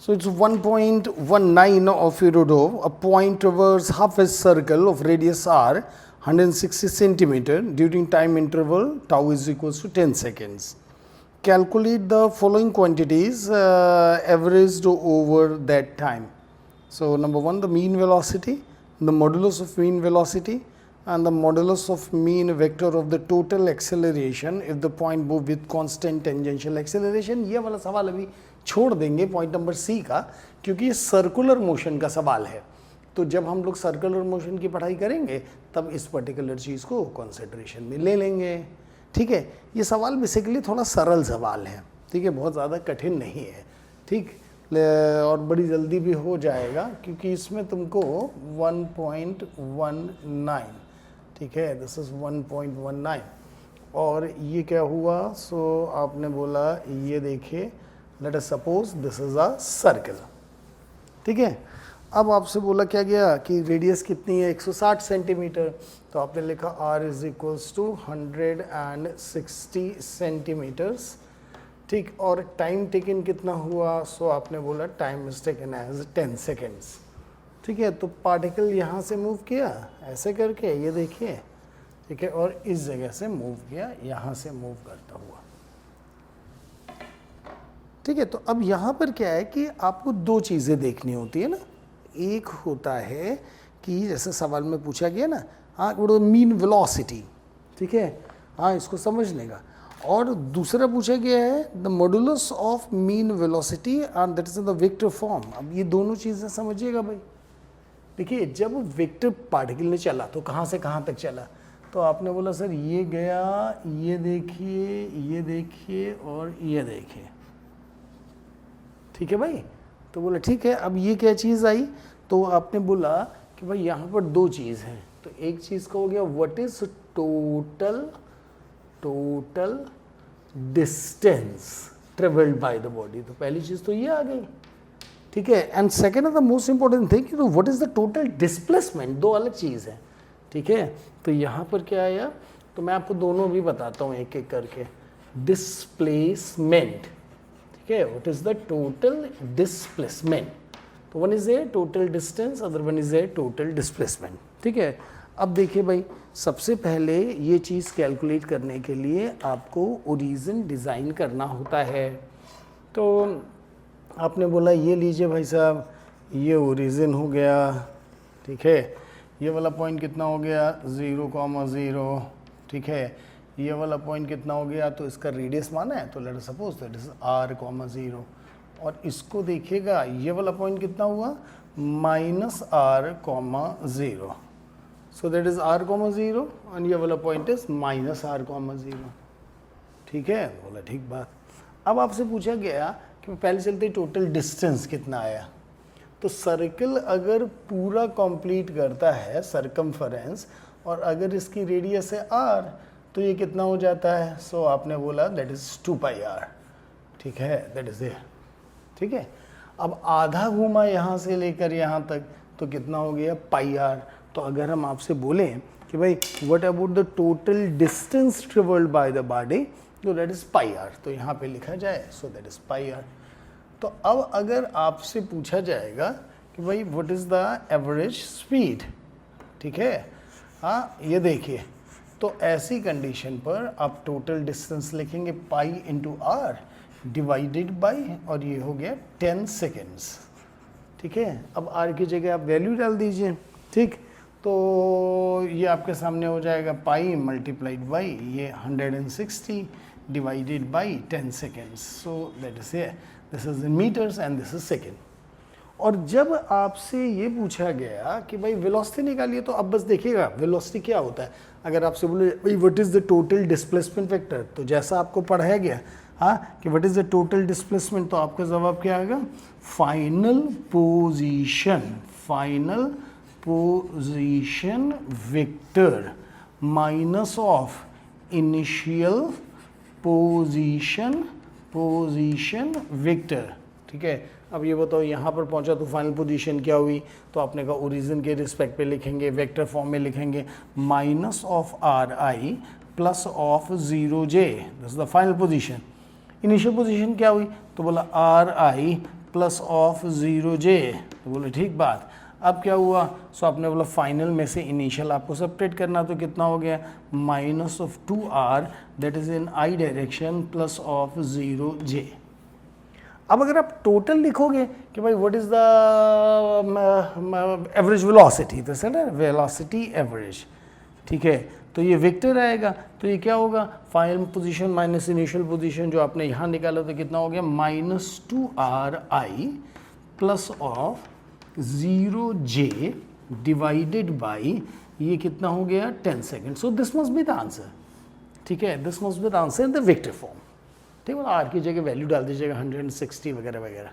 So it's 1.19 of Irodov, a point traverse half a circle of radius r, 160 centimeter during time interval tau is equals to 10 seconds. Calculate the following quantities averaged over that time. So number one, the mean velocity, the modulus of mean velocity, and the modulus of mean vector of the total acceleration if the point move with constant tangential acceleration. ये वाला सवाल अभी छोड़ देंगे point number C का, क्योंकि ये circular motion का सवाल है. तो जब हम लोग सर्कुलर मोशन की पढ़ाई करेंगे तब इस पर्टिकुलर चीज़ को कंसिडरेशन में ले लेंगे. ठीक है, ये सवाल बेसिकली थोड़ा सरल सवाल है. ठीक है, बहुत ज़्यादा कठिन नहीं है. ठीक, और बड़ी जल्दी भी हो जाएगा क्योंकि इसमें तुमको 1.19, ठीक है, दिस इज़ 1.19. और ये क्या हुआ, सो आपने बोला ये देखिए, let us suppose this is a circle. ठीक है, अब आपसे बोला क्या गया कि रेडियस कितनी है, 160 सेंटीमीटर. तो आपने लिखा r is equals to 160 centimetres. ठीक, और टाइम टेकन कितना हुआ, सो आपने बोला time is taken as 10 seconds. ठीक है, तो पार्टिकल यहाँ से मूव किया ऐसे करके, ये देखिए. ठीक है, और इस जगह से मूव किया, यहाँ से मूव करता हुआ. ठीक है, तो अब यहाँ पर क्या है कि आपको दो चीज़ें देखनी होती है ना. एक होता है कि जैसे सवाल में पूछा गया ना, हाँ, वो मीन वेलोसिटी. ठीक है, हाँ, इसको समझने का. और दूसरा पूछा गया है the modulus of mean velocity and that is in the vector form. अब ये दोनों चीज़ें समझिएगा भाई. देखिए, जब वेक्टर पार्टिकल ने चला तो कहाँ से कहाँ तक चला, तो आपने बोला सर ये गया, ये देखिए और ये देखिए. ठीक है भाई, तो बोला ठीक है. अब ये क्या चीज़ आई, तो आपने बोला कि भाई यहाँ पर दो चीज़ हैं. तो एक चीज़ का हो गया what is total distance travelled by the body. तो पहली चीज़ तो ये आ गई. ठीक है, and second is the most important thing, तो what is the total displacement. दो अलग चीज़ है. ठीक है, तो यहाँ पर क्या आया, तो मैं आपको दोनों भी बताता हूँ एक एक करके. डिस्प्लेसमेंट, ठीक है, what is the total displacement. तो one is a total distance, other one is a total displacement. ठीक है, अब देखिए भाई, सबसे पहले ये चीज़ कैलकुलेट करने के लिए आपको ओरिजिन डिज़ाइन करना होता है. तो आपने बोला ये लीजिए भाई साहब, ये ओरिजिन हो गया. ठीक है, ये वाला पॉइंट कितना हो गया, 0,0. ठीक है, ये वाला पॉइंट कितना हो गया, तो इसका रेडियस माना है, तो let us suppose that is r,0. और इसको देखिएगा, ये वाला पॉइंट कितना हुआ, -r,0. So that is r,0 और ये वाला पॉइंट इज -r,0. ठीक है, बोला ठीक बात. अब आपसे पूछा गया कि पहले चलते टोटल डिस्टेंस कितना आया. तो सर्कल अगर पूरा कंप्लीट करता है सर्कमफरेंस, और अगर इसकी रेडियस है r, तो ये कितना हो जाता है, सो आपने बोला दैट इज 2πr. ठीक है, दैट इज इट. ठीक है, अब आधा घूमा यहाँ से लेकर यहाँ तक, तो कितना हो गया, πr. तो अगर हम आपसे बोलें कि भाई what about the total distance travelled by the body, तो दैट इज πr. तो यहाँ पे लिखा जाए, सो दैट इज πr. तो अब अगर आपसे पूछा जाएगा कि भाई what is the average speed. ठीक है, हाँ, ये देखिए, तो ऐसी कंडीशन पर आप टोटल डिस्टेंस लिखेंगे pi into r divided by, और ये हो गया 10 सेकेंड्स. ठीक है, अब आर की जगह आप वैल्यू डाल दीजिए. ठीक, तो ये आपके सामने हो जाएगा पाई मल्टीप्लाइड बाई ये 160 divided by 10 seconds. So that is a, this is in metres and this is second. और जब आपसे ये पूछा गया कि भाई वेलोसिटी निकालिए, तो अब बस देखिएगा वेलोसिटी क्या होता है. अगर आपसे बोले भाई what is the total displacement vector, तो जैसा आपको पढ़ाया गया, हाँ, कि what is the total displacement, तो आपका जवाब क्या आएगा, final position vector minus of initial position vector. ठीक है, अब ये बताओ यहाँ पर पहुँचा तो फाइनल पोजीशन क्या हुई, तो आपने कहा ओरिजिन के रिस्पेक्ट पे लिखेंगे, वेक्टर फॉर्म में लिखेंगे minus of ri plus of 0j, this is the final position. Initial position क्या हुई, तो बोला ri प्लस ऑफ 0j। तो बोले ठीक बात। अब क्या हुआ, सो आपने बोला फाइनल में से इनिशियल आपको सेपरेट करना, तो कितना हो गया minus of 2r that is in I direction plus of 0j। अब अगर आप टोटल लिखोगे कि भाई what is the average velocity, तो सर वेलोसिटी एवरेज, ठीक है, तो ये वेक्टर आएगा, तो ये क्या होगा final position minus initial position जो आपने यहाँ निकाला, तो कितना हो गया minus 2ri plus of 0j divided by ये कितना हो गया 10 second. So this must be the answer, ठीक है, this must be the answer in the vector form, ठीक है। आर की जगह वैल्यू डाल दीजिएगा 160 वगैरह वगैरह।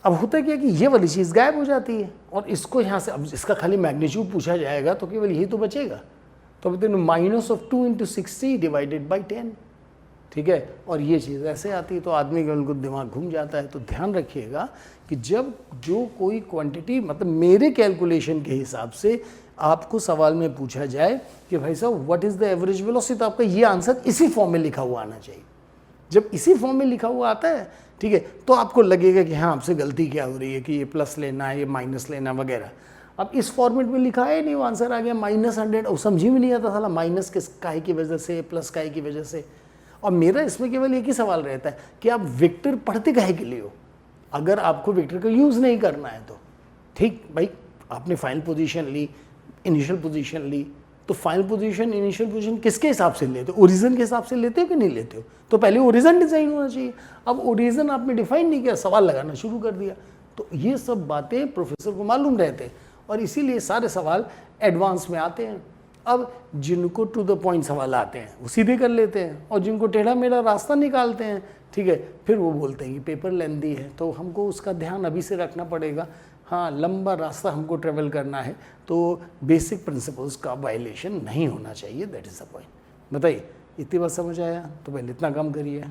अब होता क्या कि ये वाली चीज़ गायब हो जाती है और इसको यहाँ से, अब इसका खाली मैग्नीट्यूड पूछा जाएगा तो केवल यही तो बचेगा, तो अब माइनस ऑफ 2 × 60 डिवाइडेड बाई 10, ठीक है, और ये चीज़ ऐसे आती है तो आदमी का उनको दिमाग घूम जाता है। तो ध्यान रखिएगा कि जब जो कोई क्वांटिटी, मतलब मेरे कैलकुलेशन के हिसाब से आपको सवाल में पूछा जाए कि भाई साहब what is the average velocity, तो आपका ये आंसर इसी फॉर्म में लिखा हुआ आना चाहिए। जब इसी फॉर्म में लिखा हुआ आता है, ठीक है, तो आपको लगेगा कि हाँ आपसे गलती क्या हो रही है कि ये प्लस लेना है, ये माइनस लेना वगैरह। अब इस फॉर्मेट में लिखा है नहीं, वो आंसर आ गया -100, और समझ में नहीं आता साला माइनस किस काहे की वजह से, प्लस काहे की वजह से। और मेरा इसमें केवल एक ही सवाल रहता है कि आप वेक्टर पढ़ते काहे के लिए हो, अगर आपको वेक्टर का यूज़ नहीं करना है तो ठीक भाई, आपने फाइनल पोजीशन ली, इनिशियल पोजीशन ली, तो फाइनल पोजीशन इनिशियल पोजीशन किसके हिसाब से लेते हो, ओरिजिन के हिसाब से लेते हो कि नहीं लेते हो, तो पहले ओरिजिन डिज़ाइन होना चाहिए। अब ओरिजिन आपने डिफाइन नहीं किया, सवाल लगाना शुरू कर दिया, तो ये सब बातें प्रोफेसर को मालूम रहते हैं और इसीलिए सारे सवाल एडवांस में आते हैं। अब जिनको टू द पॉइंट सवाल आते हैं वो सीधे कर लेते हैं, और जिनको टेढ़ा मेढ़ा रास्ता निकालते हैं, ठीक है, फिर वो बोलते हैं कि पेपर लेंदी है। तो हमको उसका ध्यान अभी से रखना पड़ेगा। हाँ, लंबा रास्ता हमको ट्रेवल करना है तो बेसिक प्रिंसिपल्स का वायलेशन नहीं होना चाहिए, दैट इज़ द पॉइंट। बताइए, इतनी बात समझ आया? तो पहले इतना काम करिए।